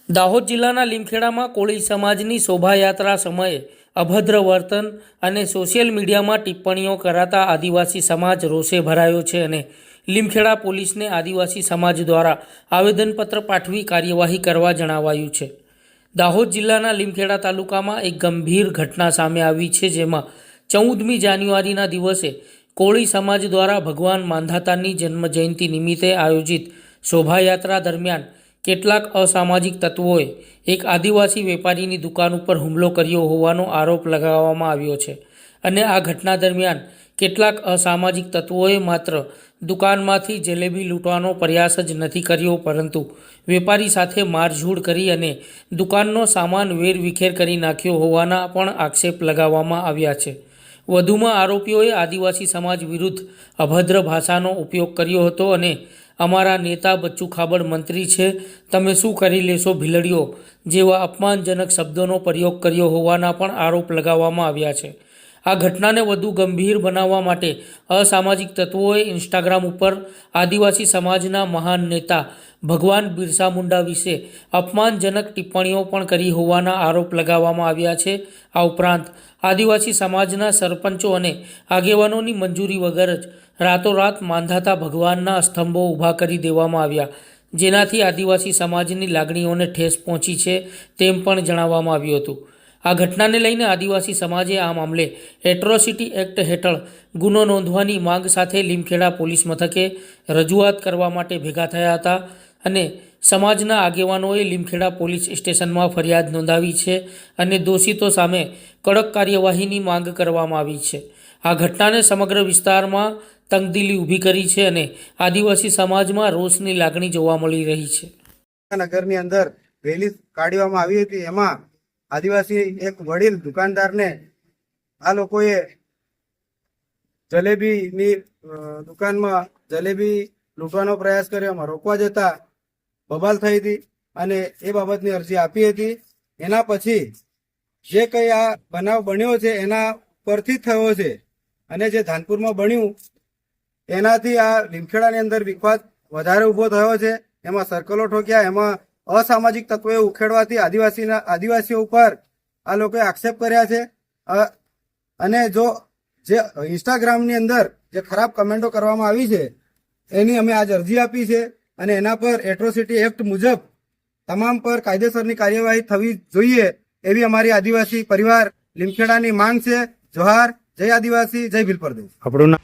દાહોદ જિલ્લાના લીમખેડામાં કોળી સમાજની શોભાયાત્રા સમયે અભદ્ર વર્તન અને સોશિયલ મીડિયામાં ટિપ્પણીઓ કરાતા આદિવાસી સમાજ રોષે ભરાયો છે અને લીમખેડા પોલીસને આદિવાસી સમાજ દ્વારા આવેદનપત્ર પાઠવી કાર્યવાહી કરવા જણાવાયું છે। દાહોદ જિલ્લાના લીમખેડા તાલુકામાં એક ગંભીર ઘટના સામે આવી છે, જેમાં 14મી જાન્યુઆરીના દિવસે કોળી સમાજ દ્વારા ભગવાન માંધાતાની જન્મજયંતિ નિમિત્તે આયોજિત શોભાયાત્રા દરમિયાન કેટલાક અસામાજિક તત્વોએ એક આદિવાસી વેપારીની દુકાન ઉપર હુમલો કર્યો હોવાનો આરોપ લગાવવામાં આવ્યો છે અને આ ઘટના દરમિયાન કેટલાક અસામાજિક તત્વોએ માત્ર દુકાનમાંથી જલેબી લૂંટવાનો પ્રયાસ જ નથી કર્યો, પરંતુ વેપારી સાથે મારઝૂડ કરી અને દુકાનનો સામાન વેરવિખેર કરી નાખ્યો હોવાના પણ આક્ષેપ લગાવવામાં આવ્યા છે। વધુમાં આરોપીઓએ આદિવાસી સમાજ વિરુદ્ધ અભદ્ર ભાષાનો ઉપયોગ કર્યો હતો અને અમારા નેતા બચ્ચુ ખાબડ મંત્રી છે, તમે શું કરી લેશો ભીલડીઓ જેવા અપમાનજનક શબ્દોનો પ્રયોગ કર્યો હોવાના પણ આરોપ લગાવવામાં આવ્યા છે। આ ઘટનાને વધુ ગંભીર બનાવવા માટે અસામાજિક તત્વોએ ઇન્સ્ટાગ્રામ ઉપર આદિવાસી સમાજના મહાન નેતા ભગવાન બિરસા મુંડા વિશે અપમાનજનક ટિપ્પણીઓ પણ કરી હોવાના આરોપ લગાવવામાં આવ્યા છે। આ ઉપરાંત આદિવાસી સમાજના સરપંચો અને આગેવાનોની મંજૂરી વગર જ રાતોરાત માંધાતા ભગવાનના સ્તંભો ઊભા કરી દેવામાં આવ્યા, જેનાથી આદિવાસી સમાજની લાગણીઓને ઠેસ પહોંચી છે તેમ પણ જણાવવામાં આવ્યું હતું। આ ઘટનાને લઈને આદિવાસી સમાજે આ મામલે એટ્રોસિટી એક્ટ હેઠળ ગુનો નોંધવાની માંગ સાથે લીમખેડા પોલીસ મથકે રજૂઆત કરવા માટે ભેગા થયા હતા અને સમાજના આગેવાનોએ લીમખેડા પોલીસ સ્ટેશનમાં ફરિયાદ નોંધાવી છે અને દોષિતો સામે કડક કાર્યવાહીની માંગ કરવામાં આવી છે। આ ઘટનાને સમગ્ર વિસ્તારમાં તંગદિલી ઊભી કરી છે અને આદિવાસી સમાજમાં રોષની લાગણી જોવા મળી રહી છે। નગરની અંદર રેલી કાઢવામાં આવી હતી, એમાં આદિવાસી એક વડીલ દુકાનદારને આ લોકોએ જલેબીની દુકાનમાં જલેબી લૂંટવાનો પ્રયાસ કર્યો, એમાં રોકવા જતા બબાલ થઈ હતી અને એ બાબતની અરજી આપી હતી। એના પછી જે કંઈ આ બનાવ બન્યો છે એના પરથી થયો છે અને જે ધાનપુરમાં બન્યું એનાથી આ લીમખેડાની અંદર વિખવાદ વધારે ઊભો થયો છે। એમાં સર્કલો ઠોક્યા, એમાં અસામાજિક તત્વોએ ઉખેડવાથી આદિવાસીઓ ઉપર આ લોકોએ આક્ષેપ કર્યા છે અને જે ઇન્સ્ટાગ્રામની અંદર જે ખરાબ કમેન્ટો કરવામાં આવી છે એની અમે આજ અરજી આપી છે અને એના પર એટ્રોસિટી એક્ટ મુજબ તમામ પર કાયદેસરની કાર્યવાહી થવી જોઈએ એવી અમારી આદિવાસી પરિવાર લીમખેડાની માંગ છે। જોહાર, જય આદિવાસી, જય ભીલ પરદેશ। આપણું